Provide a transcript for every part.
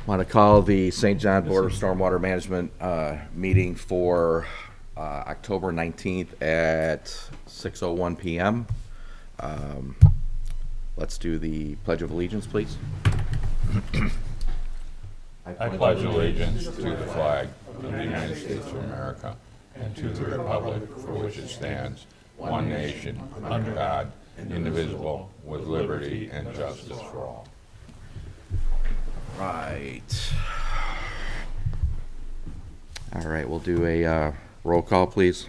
Want to call the St. John Board of Stormwater Management meeting for October 19th at 6:01 p.m. Let's do the Pledge of Allegiance, please. I pledge allegiance to the flag of the United States of America and to the republic for which it stands, one nation, under God, indivisible, with liberty and justice for all. Right. All right, we'll do a roll call, please.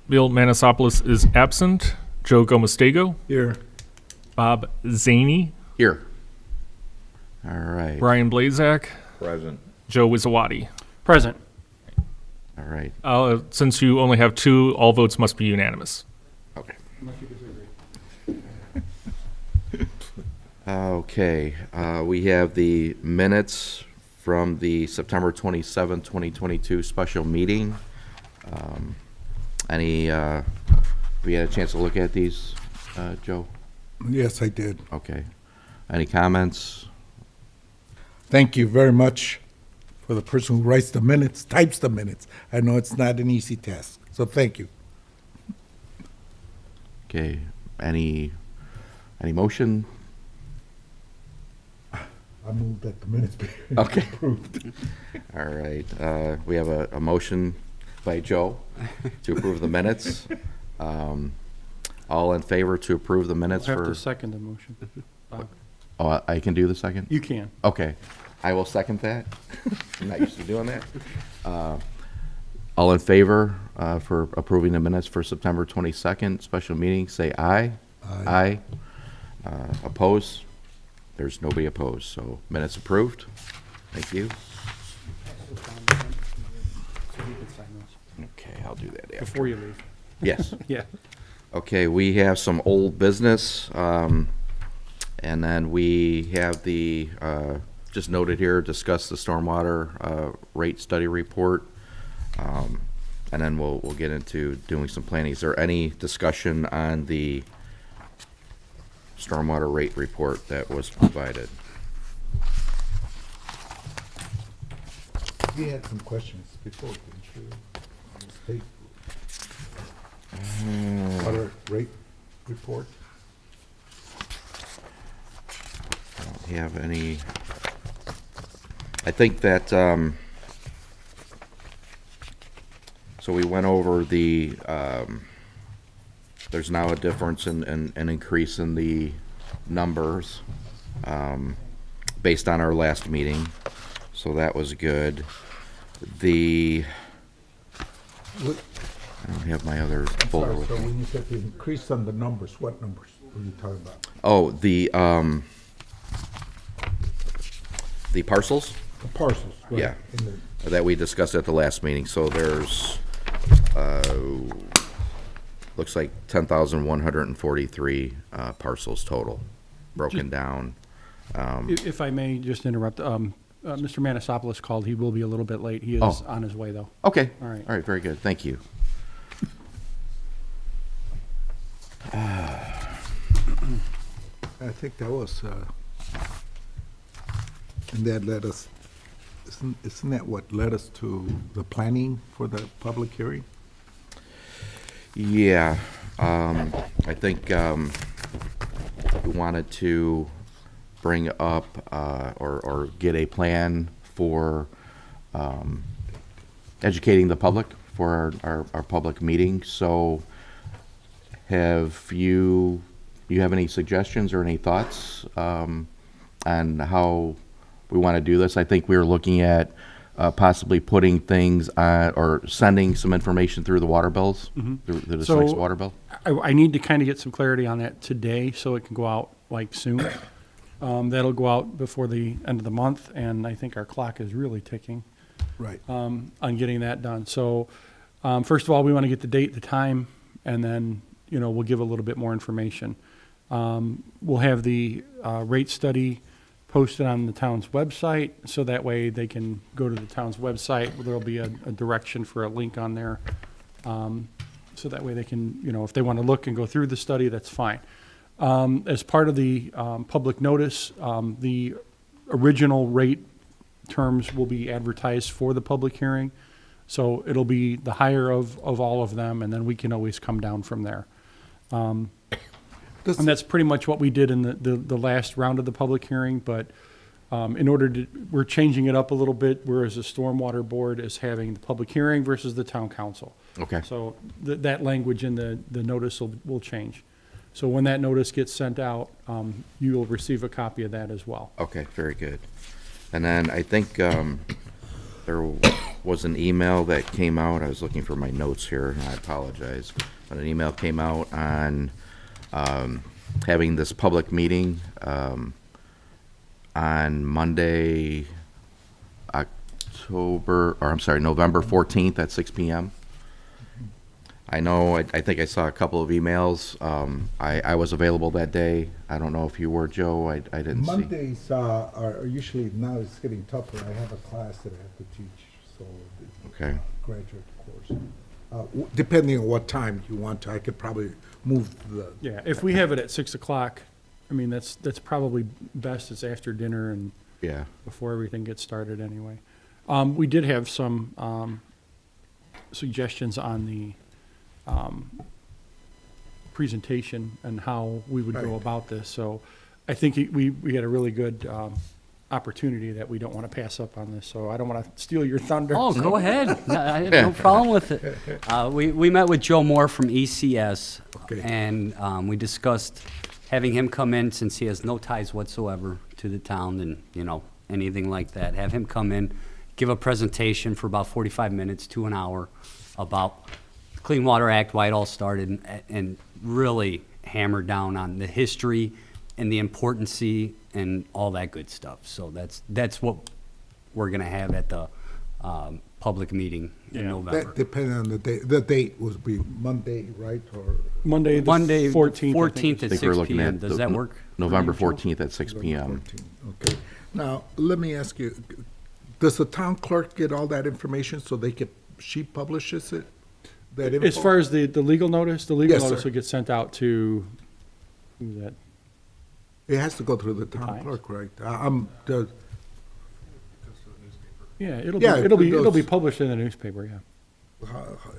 Bill Manasopoulos is absent. Joe Gomestego. Here. Bob Zaney. Here. All right. Brian Blazak. Present. Joe Wizawati. Present. All right. Since you only have two, all votes must be unanimous. Okay. Okay, we have the minutes from the September 27, 2022 special meeting. We had a chance to look at these, Joe? Yes, I did. Okay. Any comments? Thank you very much for the person who writes the minutes, types the minutes. I know it's not an easy task, so thank you. Okay, any motion? I moved that the minutes be Okay. approved. All right, we have a motion by Joe to approve the minutes. All in favor to approve the minutes Have for? to second the motion. Oh, I can do the second? You can. Okay, I will second that. I'm not used to doing that. All in favor for approving the minutes for September 22nd special meeting, say aye. Aye. Opposed? There's nobody opposed, so minutes approved. Thank you. Okay, I'll do that after. Before you leave. Yes. Yeah. Okay, we have some old business, and then we have the, just noted here, discuss the stormwater rate study report, and then we'll get into doing some planning. Is there any discussion on the stormwater rate report that was provided? We had some questions before, didn't you? On the state water rate report. I don't have any. I think that, so we went over the, there's now a difference in an increase in the numbers, based on our last meeting, so that was good. What- I don't have my other folder Sorry, with so me. when you said the increase on the numbers, what numbers were you talking about? Oh, the parcels The parcels, right? Yeah. In the- that we discussed at the last meeting, so there's, looks like 10,143 parcels total, broken down. If I may just interrupt, Mr. Manasopoulos called. He will be a little bit late. He is Oh. on his way, though. Okay. All right. All right, very good, thank you. I think that was, and that led us, isn't that what led us to the planning for the public hearing? Yeah, I think we wanted to bring up or get a plan for educating the public for our public meeting. So have you have any suggestions or any thoughts on how we want to do this? I think we were looking at possibly putting things on, or sending some information through the water bills, through the district's water bill. I need to kind of get some clarity on that today so it can go out like soon. That'll go out before the end of the month, and I think our clock is really ticking Right. on getting that done. So first of all, we want to get the date, the time, and then, we'll give a little bit more information. We'll have the rate study posted on the town's website, so that way they can go to the town's website. There'll be a direction for a link on there. So that way they can, if they want to look and go through the study, that's fine. As part of the public notice, the original rate terms will be advertised for the public hearing. So it'll be the higher of all of them, and then we can always come down from there. And that's pretty much what we did in the last round of the public hearing, but in order to, we're changing it up a little bit, whereas the Stormwater Board is having the public hearing versus the town council. Okay. So that language in the notice will change. So when that notice gets sent out, you will receive a copy of that as well. Okay, very good. And then I think there was an email that came out, I was looking for my notes here, and I apologize, but an email came out on having this public meeting on Monday, November 14th at 6 PM. I know, I think I saw a couple of emails. I was available that day. I don't know if you were, Joe. I didn't see. Mondays are usually, now it's getting tougher. I have a class that I have to teach, so Okay. graduate course. Depending on what time you want to, I could probably move the, Yeah, if we have it at 6 o'clock, I mean, that's probably best. It's after dinner and Yeah. before everything gets started anyway. We did have some suggestions on the presentation and how we would go Right. about this. So I think we had a really good opportunity that we don't want to pass up on this. So I don't want to steal your thunder. Oh, go ahead. I have no problem with it. We met with Joe Moore from ECS, Okay. and we discussed having him come in, since he has no ties whatsoever to the town and, anything like that. Have him come in, give a presentation for about 45 minutes to an hour about the Clean Water Act, why it all started, and really hammer down on the history and the importance and all that good stuff. So that's what we're gonna have at the public meeting in November. that depending on the date. The date would be Monday, right, or? Monday, the Monday, 14th. I think 14th I at think we're 6 looking PM. at Does that work? November for you, Joe? 14th at 6 PM. 14, okay. Now, let me ask you, does the town clerk get all that information so she publishes it? That As info? far as the legal notice, Yes, notice sir. will get sent out to, who's that? It has to go through the town Times. clerk, right? Yeah, it'll Yeah, be it it'll be goes- published in the newspaper, yeah.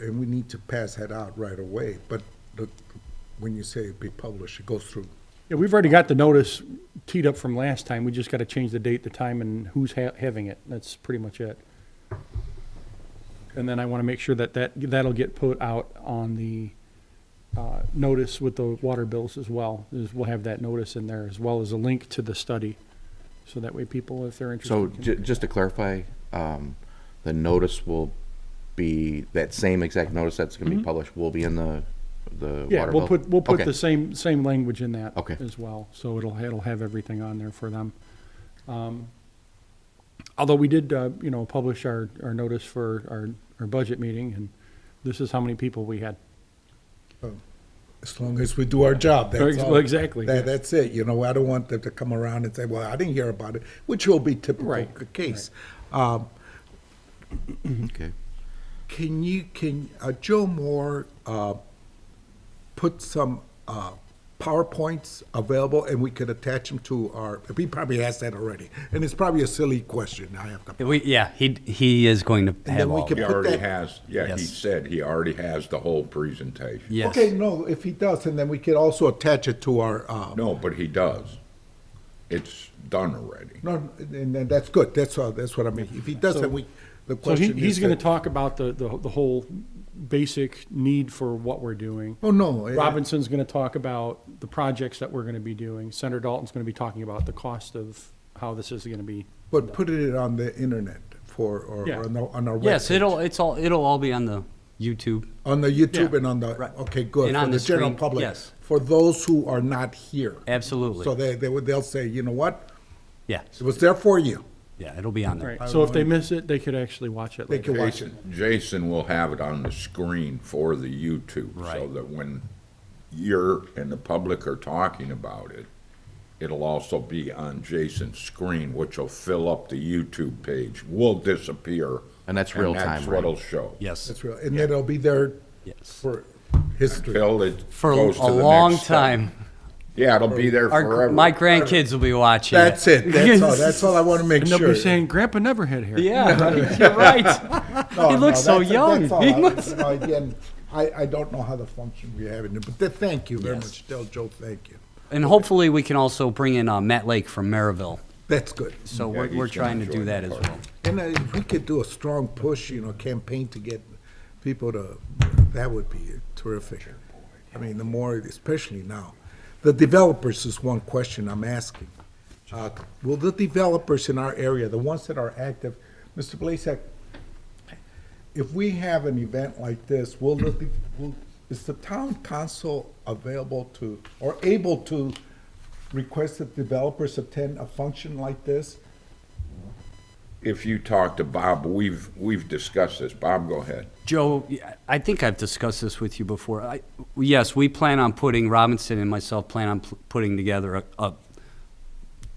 And we need to pass that out right away, but when you say it be published, it goes through. Yeah, we've already got the notice teed up from last time. We just got to change the date, the time, and who's having it. That's pretty much it. And then I want to make sure that'll get put out on the notice with the water bills as well. We'll have that notice in there as well as a link to the study. So that way people, if they're So interested. can- just to clarify, the notice will be, that same exact notice that's going to be published will be in the Yeah, water we'll bill? put Okay. the same language in that Okay. as well. So it'll have everything on there for them. Although we did, publish our notice for our budget meeting, and this is how many people we had. As long as we do our job, that's all. Exactly, yeah. That's it, I don't want them to come around and say, well, I didn't hear about it, which will be typical Right, case. Okay. Can Joe Moore put some PowerPoints available, and we could attach them to he probably asked that already, and it's probably a silly question, I have to. He is going to then have we all. can He put already that- has, he Yes. said he already has the whole presentation. Yes. Okay, no, if he does, and then we could also attach it to our, No, but he does. It's done already. no, and then that's good, that's what I mean. If he does, then the So question is. he's going to that- talk about the whole basic need for what we're doing. Oh, no. Robinson's going to talk about the projects that we're going to be doing. Senator Dalton's going to be talking about the cost of how this is going to be. But put it on the internet or Yeah. on our website. Yes, it'll all be on the YouTube. On the YouTube Yeah. and on the, Right. okay, good, And for on the the general screen, public. yes. For those who are not here. Absolutely. So they'll say, you know what, Yeah, it was there for you. yeah, it'll be on there. Right. So if they miss it, they could actually watch it They later. can watch it. Jason will have it on the screen for the YouTube, so Right. that when you're and the public are talking about it, it'll also be on Jason's screen, which will fill up the YouTube page, will disappear. And that's real time, That's right? what'll show. Yes, That's real, and then it'll be there yes. for history. Till it For goes a to the long next step. time. Yeah, it'll be there forever. My grandkids will be watching That's it, that's all I want to make And sure. they'll be saying, Grandpa never had hair. Yeah, right, you're right. No, he looks so that's- young. that's all. He looks- You know, again, I don't know how the function we have in it, but thank you very Yes. much. Tell Joe, thank you. And hopefully we can also bring in Matt Lake from Maryville. That's good. So Yeah, we're he's trying to gonna do join that the as party. well. And if we could do a strong push, campaign to get people to, that would be terrific. I mean, the more, especially now. The developers is one question I'm asking. Will the developers in our area, the ones that are active, Mr. Blasek, if we have an event like this, is the town council available to, or able to request that developers attend a function like this? If you talk to Bob, we've discussed this. Bob, go ahead. Joe, I think I've discussed this with you before. Yes, we plan on putting, Robinson and myself plan on putting together a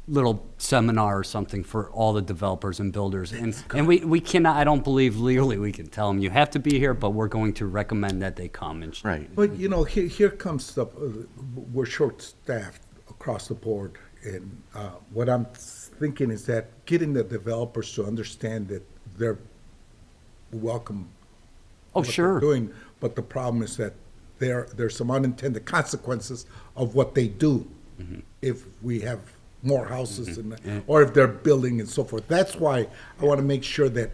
little seminar or something for all the developers and builders. And we cannot, I don't believe legally we can tell them, you have to be here, but we're going to recommend that they come and. Right. But, here comes the, we're short-staffed across the board, and what I'm thinking is that getting the developers to understand that they're welcome. Oh, what they're sure. doing, but the problem is that there's some unintended consequences of what they do Mm-hmm. if we have more houses or if they're building and so forth. That's why I want to make sure that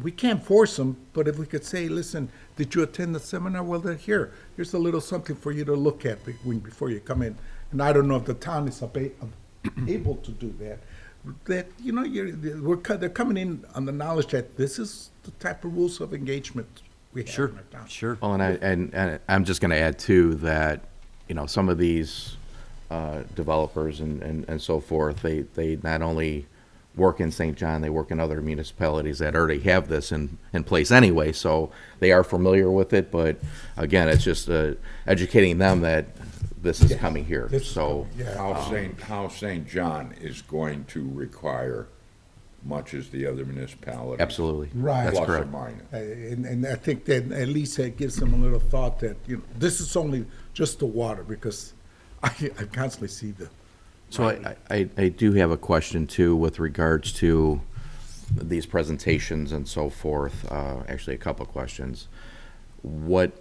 we can't force them, but if we could say, listen, did you attend the seminar? Well, then here's a little something for you to look at before you come in. And I don't know if the town is able to do that. That, they're coming in on the knowledge that this is the type of rules of engagement we have Sure, in our town. sure. Well, and I'm just going to add too that, some of these developers and so forth, they not only work in St. John, they work in other municipalities that already have this in place anyway, so they are familiar with it, but again, it's just educating them that this is coming here, This is so. coming, yeah. How St. John is going to require much as the other municipalities. Absolutely. Right. That's Plus or correct. minus. And I think that at least that gives them a little thought that, this is only just the water, because I constantly see the. So I do have a question too with regards to these presentations and so forth. Actually, a couple of questions. What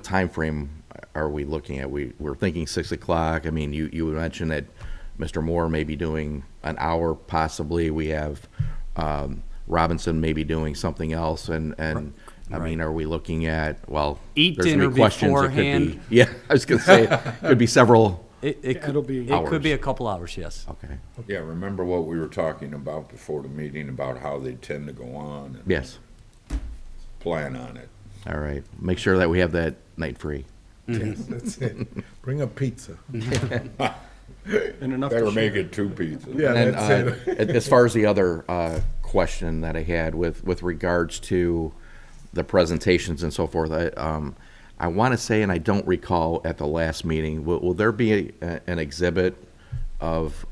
time frame are we looking at? We're thinking 6 o'clock. I mean, you mentioned that Mr. Moore may be doing an hour possibly. We have Robinson may be doing something else, and I mean, are we looking at, well, Eat there's dinner gonna be questions. It could be- beforehand. Yeah, I was gonna say, could be several. It It'll be could be hours. a couple hours, yes. Okay, Yeah, remember what we were talking about before the meeting about how they tend to go on and yes, plan on it. all right. Make sure that we have that night free. Yes, that's it. Bring a pizza. and enough Better to make share. it 2 pizzas. Yeah, And that's then, as far as the other question that I had with regards to the presentations and so forth, I want to say, and I don't recall at the last meeting, will there be an exhibit of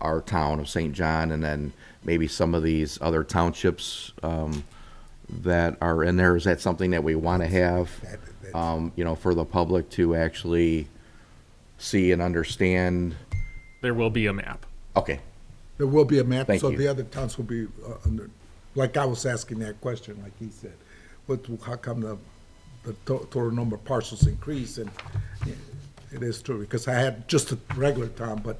our town of St. John, and then maybe some of these other townships that are in there? Is that something that we want to have, for the public to actually see and understand? There will be a map. Okay, There will be a map, Thank so you. the other towns will be under, like I was asking that question, like he said. How come the total number of parcels increase? And it is true, because I had just a regular town, but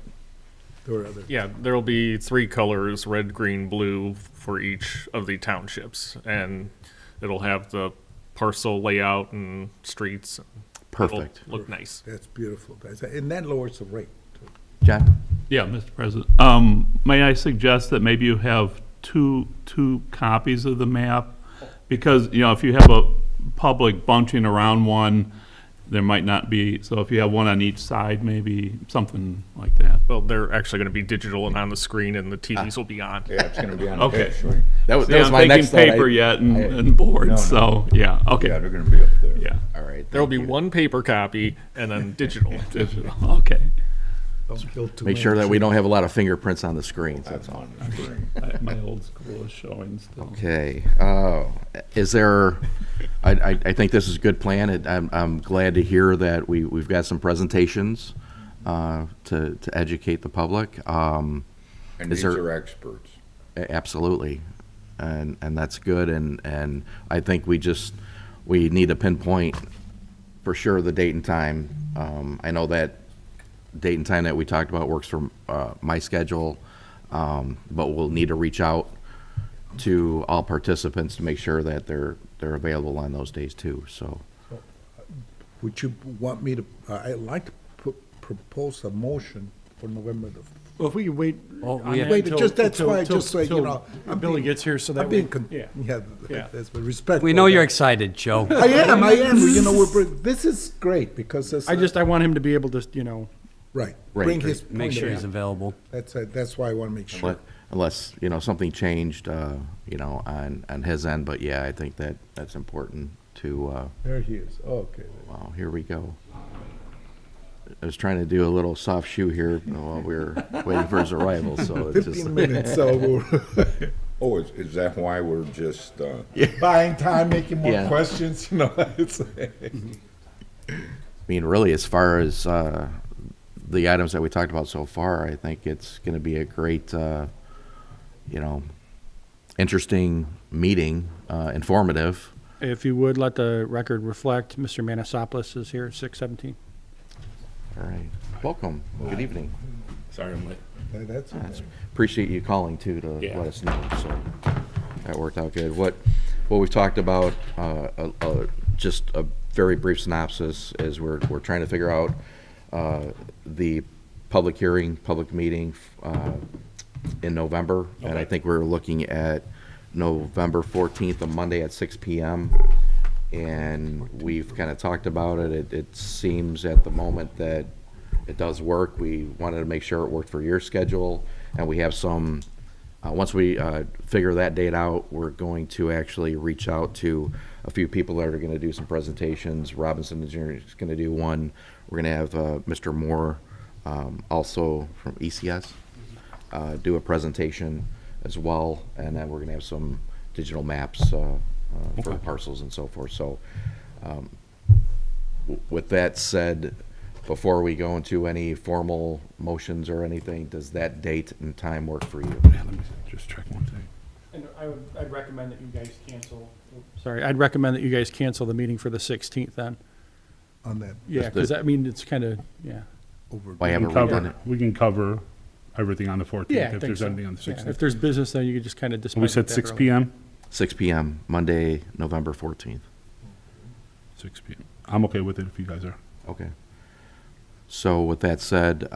there were other. Yeah, there will be 3 colors, red, green, blue, for each of the townships. And it'll have the parcel layout and streets. It'll perfect. look nice. That's beautiful. And that lowers the rate. John? Yeah, Mr. President. May I suggest that maybe you have two copies of the map? Because, if you have a public bunching around one, there might not be, so if you have one on each side, maybe something like that. Well, they're actually going to be digital and on the screen, and the TVs will be on. Yeah, it's gonna be on the Okay. page, right? That was See, I'm my thinking next thought. paper yet No, and board, no. so, yeah, Yeah, okay, they're gonna be up there. yeah. All right. There will be thank you. one paper copy and then digital. Digital, okay. Don't spill too Make sure many that we don't have a lot of fingerprints on the screens, that's all. My old school is showing still. Okay, is there, I think this is a good plan. I'm glad to hear that we've got some presentations to educate the public. And Is these there- are experts. Absolutely, and that's good, and I think we need to pinpoint for sure the date and time. I know that date and time that we talked about works for my schedule, but we'll need to reach out to all participants to make sure that they're available on those days too, so. Would you want me to, I'd like to propose a motion for November the. Well, if we could wait Well, on we that have- Wait, until- just, that's until- why, until- just so you until know. Billy gets here, so that I'm we, being, yeah. yeah, Yeah. that's respectful. We know you're excited, Joe. I am, you know, this is great, because it's. I want him to be able to, you know, Right, Right, bring right. his Make point sure of he's view. available. That's why I want to make sure. Unless, something changed, on his end, but yeah, I think that's important to, There he is, okay. wow, here we go. I was trying to do a little soft shoe here while we were waiting for his arrival, so it's just. 15 minutes, so we're Oh, is that why we're just, buying time, making more Yeah. questions, it's. I mean, really, as far as the items that we talked about so far, I think it's going to be a great, interesting meeting, informative. if you would let the record reflect, Mr. Manasopoulos is here at 6:17. All right. Welcome. Good evening. Sorry, I'm late. That's okay. Appreciate you calling too to Yeah. let us know. So that worked out good. What we've talked about, just a very brief synopsis, is we're trying to figure out the public hearing, public meeting in November, and I think we're looking at November 14th, a Monday at 6 p.m. And we've kind of talked about it. It seems at the moment that it does work. We wanted to make sure it worked for your schedule, and we have some, once we figure that date out, we're going to actually reach out to a few people that are going to do some presentations. Robinson Engineering is going to do one. We're going to have Mr. Moore, also from ECS, do a presentation as well, and then we're going to have some digital maps for parcels and so forth. So with that said, before we go into any formal motions or anything, does that date and time work for you? Yeah, let me just check one thing. And I'd recommend that you guys cancel. Sorry, I'd recommend that you guys cancel the meeting for the 16th then. On that. Yeah, because I mean, it's kind of, yeah. Why We haven't can we done cover, it? we can cover everything on the 14th Yeah, I if think there's so. anything on the Yeah, 16th. if there's business, then you could just kind of dispense We with said that 6 early. PM? 6 p.m., Monday, November 14th. 6 PM. I'm okay with it if you guys are. Okay. So with that said,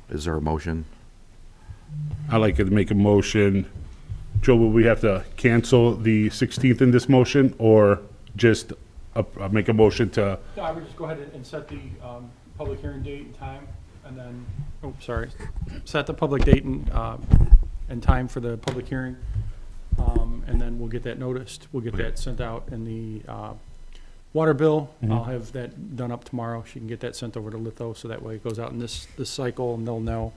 is there a motion? I'd like to make a motion. Joe, will we have to cancel the 16th in this motion, or just make a motion to, No, I would just go ahead and set the public hearing date and time, and then, oh, sorry, set the public date and time for the public hearing, and then we'll get that noticed. We'll get that sent out in the water bill. I'll have that done up tomorrow. She can get that sent over to Litho, so that way it goes out in this cycle, and they'll know.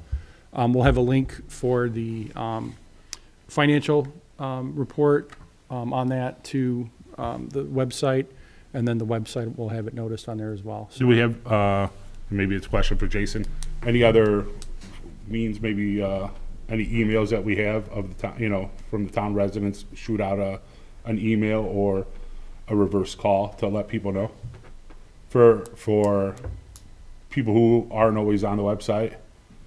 We'll have a link for the financial report on that to the website, and then the website will have it noticed on there as well. So do we have, maybe it's a question for Jason, any other means, maybe any emails that we have of the town, from the town residents, shoot out an email or a reverse call to let people know? For people who aren't always on the website?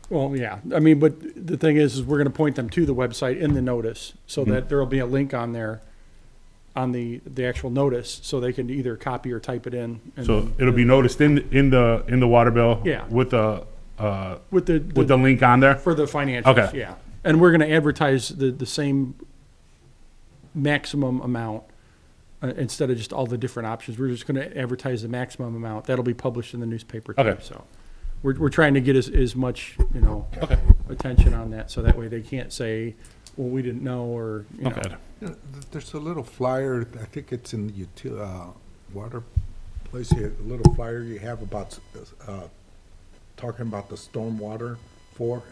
Well, yeah, I mean, but the thing is we're gonna point them to the website in the notice, so that there'll be a link on there, on the actual notice, so they can either copy or type it in. and So then- it'll be noticed in the water bill? Yeah. With the With with the link on there? for the financials, Okay. yeah. And we're gonna advertise the same maximum amount, instead of just all the different options. We're just gonna advertise the maximum amount. That'll be published in the newspaper too, Okay. so. We're trying to get as much, attention on that, so that way they can't say, well, we didn't know, or, Okay. There's a little flyer, I think it's in the water place here, a little flyer you have about talking about the stormwater for,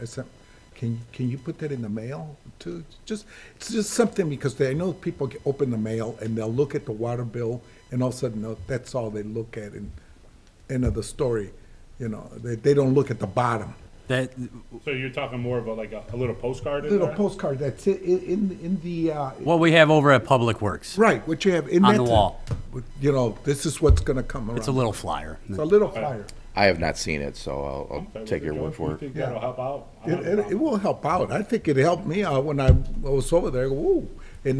can you put that in the mail too? It's just something, because I know people open the mail and they'll look at the water bill and all of a sudden, that's all they look at, and end of the story. You know, they don't look at the bottom. That, So you're talking more about like a little postcard in Little there? postcard, that's it, in the, what we have over at Public Works, right, what you have in on that. the wall. You know, this is what's gonna come around. It's a little flyer. It's a little flyer. I have not seen it, so I'll Okay, take your Joe, word if for you it. think that'll help out? I'll have no It problem. will help out. I think it helped me out when I was over there. Woo! And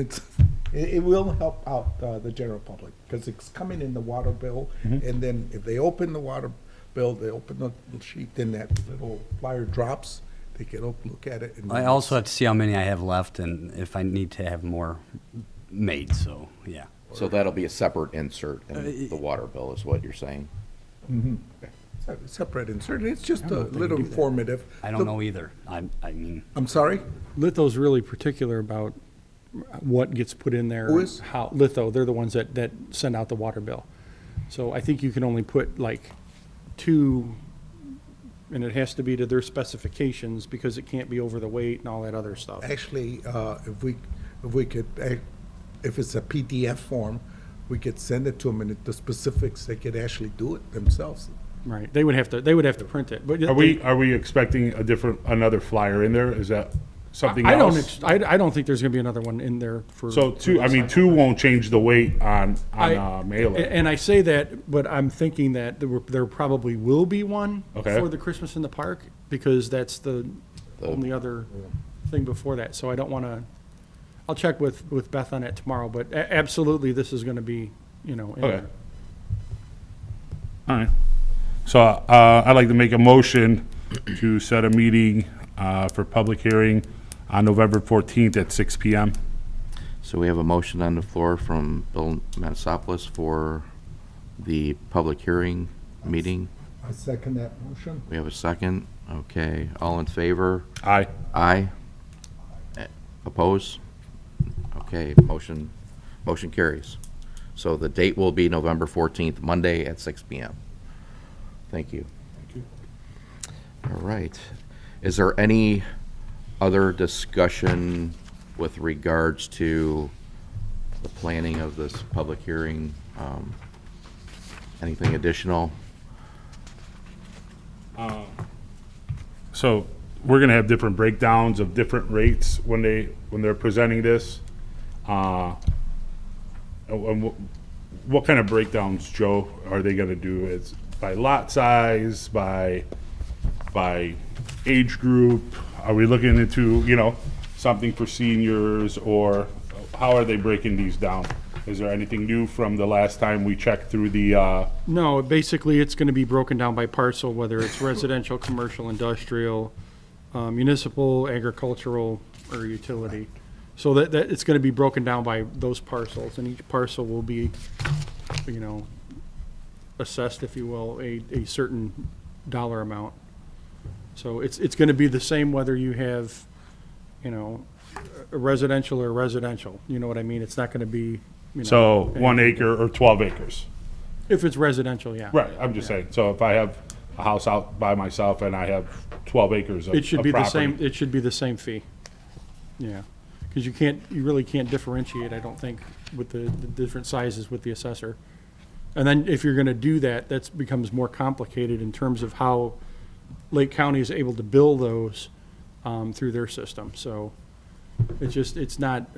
it will help out the general public, because it's coming in the water bill. And then if they open the water bill, they open the sheet, then that little flyer drops. They can look at it. And I also have to see how many I have left and if I need to have more made, so, yeah. So that'll be a separate insert in the water bill, is what you're saying? Separate insert. It's just a little informative. I don't know either. I mean, I'm sorry? Litho's really particular about what gets put in there. Who is? How, Litho, they're the ones that send out the water bill. So I think you can only put like 2, and it has to be to their specifications because it can't be over the weight and all that other stuff. Actually, if we could, if it's a PDF form, we could send it to them, and the specifics, they could actually do it themselves. Right, they would have to print it, but. Are we expecting another flyer in there? Is that something I else? I don't think there's gonna be another one in there for. So two won't change the weight on mailer. And I say that, but I'm thinking that there probably will be one Okay. for the Christmas in the Park, because that's the only other thing before that, so I don't wanna, I'll check with Beth on it tomorrow, but absolutely, this is gonna be, in Okay. there. All right. So I'd like to make a motion to set a meeting for public hearing on November 14th at 6 PM. So we have a motion on the floor from Bill Manisopoulos for the public hearing meeting. I second that motion. We have a second. Okay, all in favor? Aye. Aye. Oppose? Okay, motion carries. So the date will be November 14th, Monday at 6 PM. Thank you. All right. Is there any other discussion with regards to the planning of this public hearing? Anything additional? So we're gonna have different breakdowns of different rates when they're presenting this. And what kind of breakdowns, Joe, are they gonna do? It's by lot size, by age group? Are we looking into, something for seniors, or how are they breaking these down? Is there anything new from the last time we checked through the, No, basically, it's gonna be broken down by parcel, whether it's residential, commercial, industrial, municipal, agricultural, or utility. So that it's gonna be broken down by those parcels, and each parcel will be, assessed, if you will, a certain dollar amount. So it's gonna be the same whether you have, a residential or residential, you know what I mean? It's not gonna be, so 1 acre or 12 acres? if it's residential, yeah. Right, I'm just saying, so if I have a house out by myself and I have 12 acres of It should be the property. same, it should be the same fee. Yeah, because you really can't differentiate, I don't think, with the different sizes with the assessor. And then if you're gonna do that, that becomes more complicated in terms of how Lake County is able to bill those through their system. So it's not,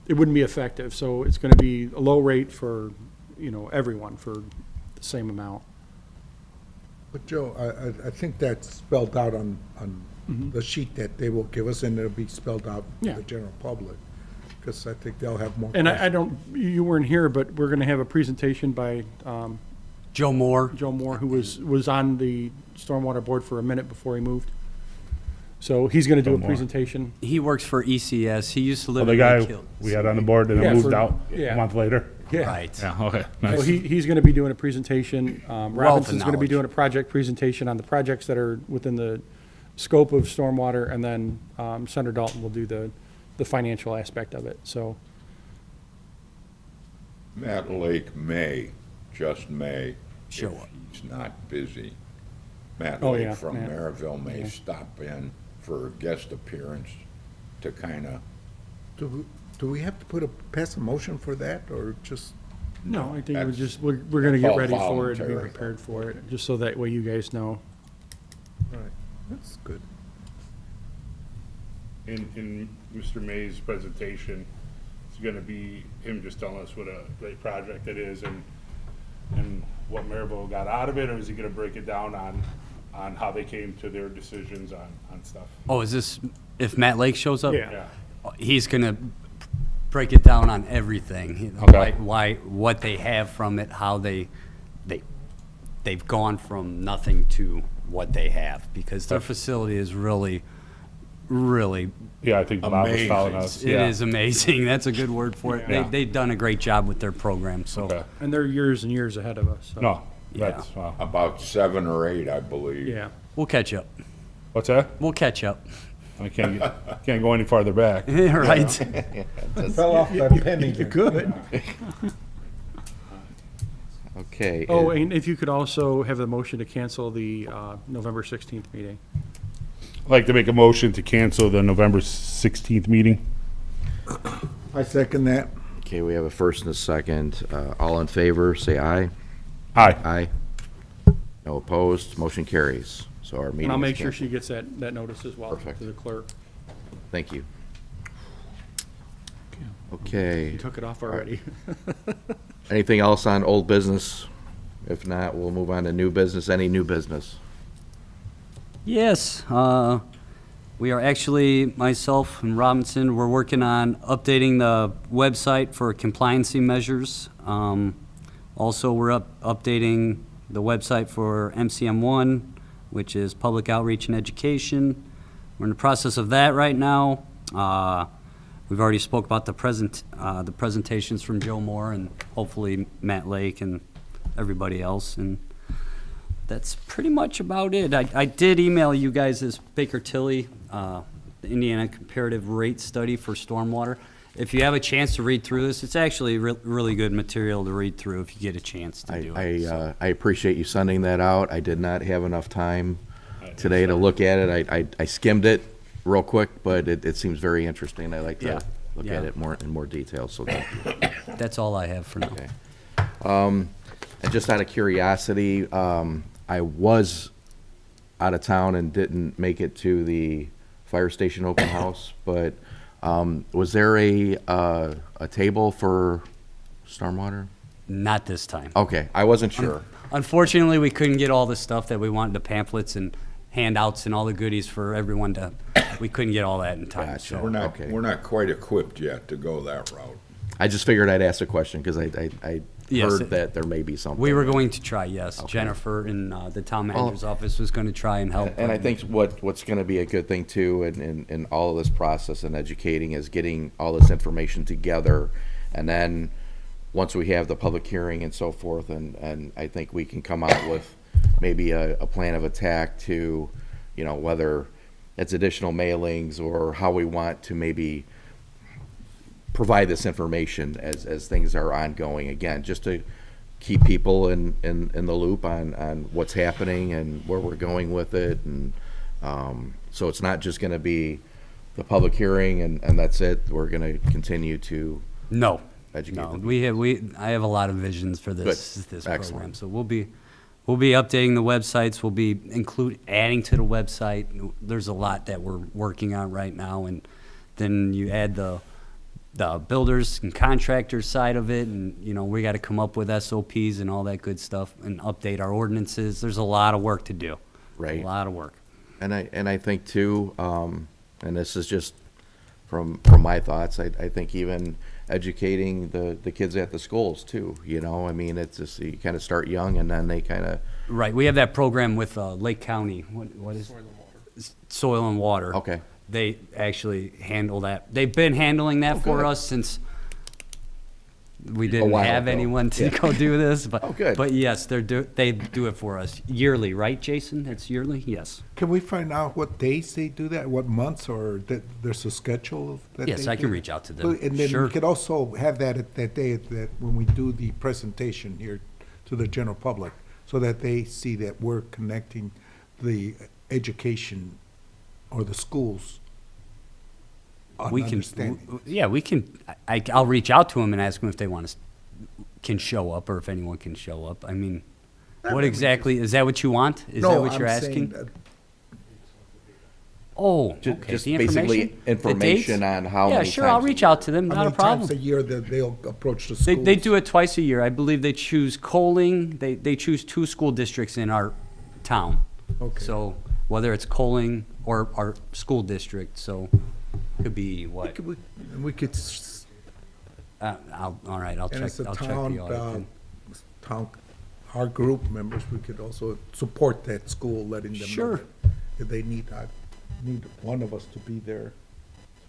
it wouldn't be effective. So it's gonna be a low rate for, everyone for the same amount. But Joe, I think that's spelled out on the sheet that they will give us, and it'll be spelled out for Yeah. the general public, because I think they'll have more. And I questions. don't, you weren't here, but we're gonna have a presentation by Joe Moore, Joe Moore, who was on the Stormwater Board for a minute before he moved. So he's gonna do Joe a Moore. presentation. he works for ECS. He used to Well, live the in guy Lake Hills. we had on the board and Yeah, then moved for- out yeah. a month later. Right. Yeah, okay, So nice. he's gonna be doing a presentation. of Robinson's gonna be knowledge. doing a project presentation on the projects that are within the scope of stormwater, and then Senator Dalton will do the financial aspect of it, so. Matt Lake may, just may, Show if up. he's not busy, Matt Oh, Lake yeah, from Matt. Maryville may stop in for a guest appearance to kind of, Do we have to pass a motion for that, or just? No, I think we're That's- just, we're gonna get all ready for it, and be voluntary. prepared for it, just so that way you guys know. Right, that's good. In Mr. May's presentation, it's gonna be him just telling us what a great project it is and what Maryville got out of it, or is he gonna break it down on how they came to their decisions on stuff? Oh, is this, if Matt Lake shows up? Yeah. He's gonna break it down on everything. You know, Okay. Why, what they have from it, how they've gone from nothing to what they have, because their facility is really, really, Yeah, I think Bob was telling Amazing. us. it yeah. is amazing. That's a good word for it. Yeah. They've done a great job with their program, so. Okay. And they're years and years ahead of us, so. No, Yeah. that's, wow. about 7 or 8, I believe. Yeah. We'll catch up. What's that? We'll catch up. I can't go any farther back. Right? Fell off that penny. You could. Okay. Oh, and if you could also have the motion to cancel the November 16th meeting. I'd like to make a motion to cancel the November 16th meeting. I second that. Okay, we have a first and a second. All in favor, say aye. Aye. Aye. No opposed, motion carries. So our meeting And I'll is make sure canceled. she gets that notice as well Perfect. to the clerk. Thank you. Okay. You took it off already. Anything else on old business? If not, we'll move on to new business. Any new business? Yes, we are actually, myself and Robinson, we're working on updating the website for compliancy measures. Also, we're updating the website for MCM1, which is Public Outreach and Education. We're in the process of that right now. We've already spoke about the presentations from Joe Moore and hopefully Matt Lake and everybody else, and that's pretty much about it. I did email you guys this Baker Tilly, the Indiana Comparative Rate Study for Stormwater. If you have a chance to read through this, it's actually really good material to read through if you get a chance to do it. so. I appreciate you sending that out. I did not have enough time today to look at it. I skimmed it real quick, but it seems very interesting. I like Yeah, to look yeah. at it in more detail, so thank you. That's all I have for now. Okay. And just out of curiosity, I was out of town and didn't make it to the fire station open house, but was there a table for stormwater? Not this time. Okay, I wasn't sure. Unfortunately, we couldn't get all the stuff that we wanted, the pamphlets and handouts and all the goodies for everyone to, we couldn't get all that in time. Gotcha. So We're not, Okay. we're not quite equipped yet to go that route. I just figured I'd ask a question because I Yes, heard it- that there may be something. we were going to try, yes. Okay. Jennifer in the town manager's office was going to try and help. And I think what's going to be a good thing too in all of this process and educating is getting all this information together. And then, once we have the public hearing and so forth, and I think we can come out with maybe a plan of attack to, whether it's additional mailings or how we want to maybe provide this information as things are ongoing. Again, just to keep people in the loop on what's happening and where we're going with it. And so it's not just going to be the public hearing and that's it. We're going to continue to No, educate no, them. I have a lot of visions for this program. Excellent. So we'll be updating the websites, we'll be adding to the website. There's a lot that we're working on right now, and then you add the builders and contractors side of it, and, we gotta come up with SOPs and all that good stuff and update our ordinances. There's a lot of work to do. Right. A lot of work. And I think too, and this is just from my thoughts, I think even educating the kids at the schools too, I mean, it's just, you kind of start young and then they kind of, Right, we have that program with Lake County, what is? Soil and Water. Okay. They actually handle that. They've been handling that for good. us since we didn't while have ago. anyone to Yeah. go do this, but. Oh, good. But yes, they do it for us yearly, right, Jason? It's yearly? Yes. Can we find out what days they do that, what months, or that there's a schedule that Yes, they I can do? reach out to them. And then Sure. we could also have that at that day, that when we do the presentation here to the general public, so that they see that we're connecting the education or the schools We can, understanding. yeah, we can, I'll reach out to them and ask them if they want to, can show up, or if anyone can show up. I mean, what exactly, is that what you want? Is that what you're asking? Oh, Ju- okay, just the basically information? The information dates? on how Yeah, many sure, I'll times a reach year. out to them, How not a many times a problem. year that they'll approach the They, schools? they do it twice a year. I believe they choose Coling, they choose 2 school districts in our town. Okay. So, whether it's Coling or our school district, so, could be what? We could, All right, I'll and as check, a I'll check town, the audit then. town, our group members, we could also support that school, letting them know Sure. that if they need, I need one of us to be there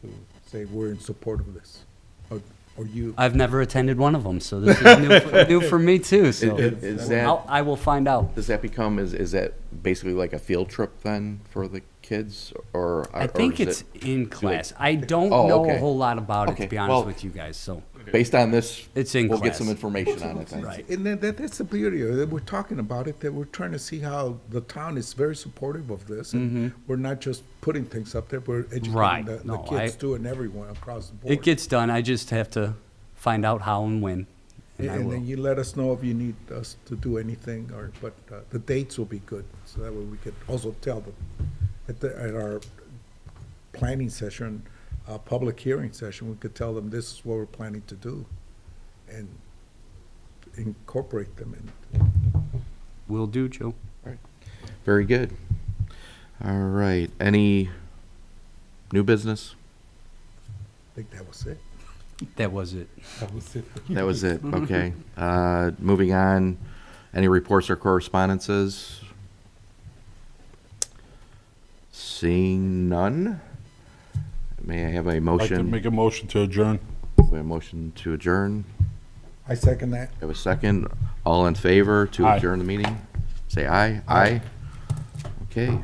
to say we're in support of this, or you. I've never attended one of them, so this is new for me too, so. Is that, I will find out. does that become, is that basically like a field trip then for the kids, or? I or think is it's it- in class. I don't Oh, know a okay. whole lot about it, Okay, to be well- honest with you guys, so. Based on this, It's in we'll get class. some information on it then. Right. And that's the beauty of it. We're talking about it, that we're trying to see how the town is very supportive of this. And we're not just putting things up there, we're educating Mm-hmm. Right. the No, kids I- too, and everyone across the board. It gets done, I just have to find out how and when, and I And will. then you let us know if you need us to do anything, but the dates will be good, so that way we could also tell them at our planning session, public hearing session, we could tell them this is what we're planning to do, and incorporate them in. Will do, Joe. Very good. All right, any new business? I think that was it. That was it. That was it. That was it, okay. Moving on, any reports or correspondences? Seeing none? May I have a I'd like to motion? make a motion to adjourn. We have a motion to adjourn. I second that. Have a second. All in favor to Aye. adjourn the meeting? Say aye. Aye. Okay.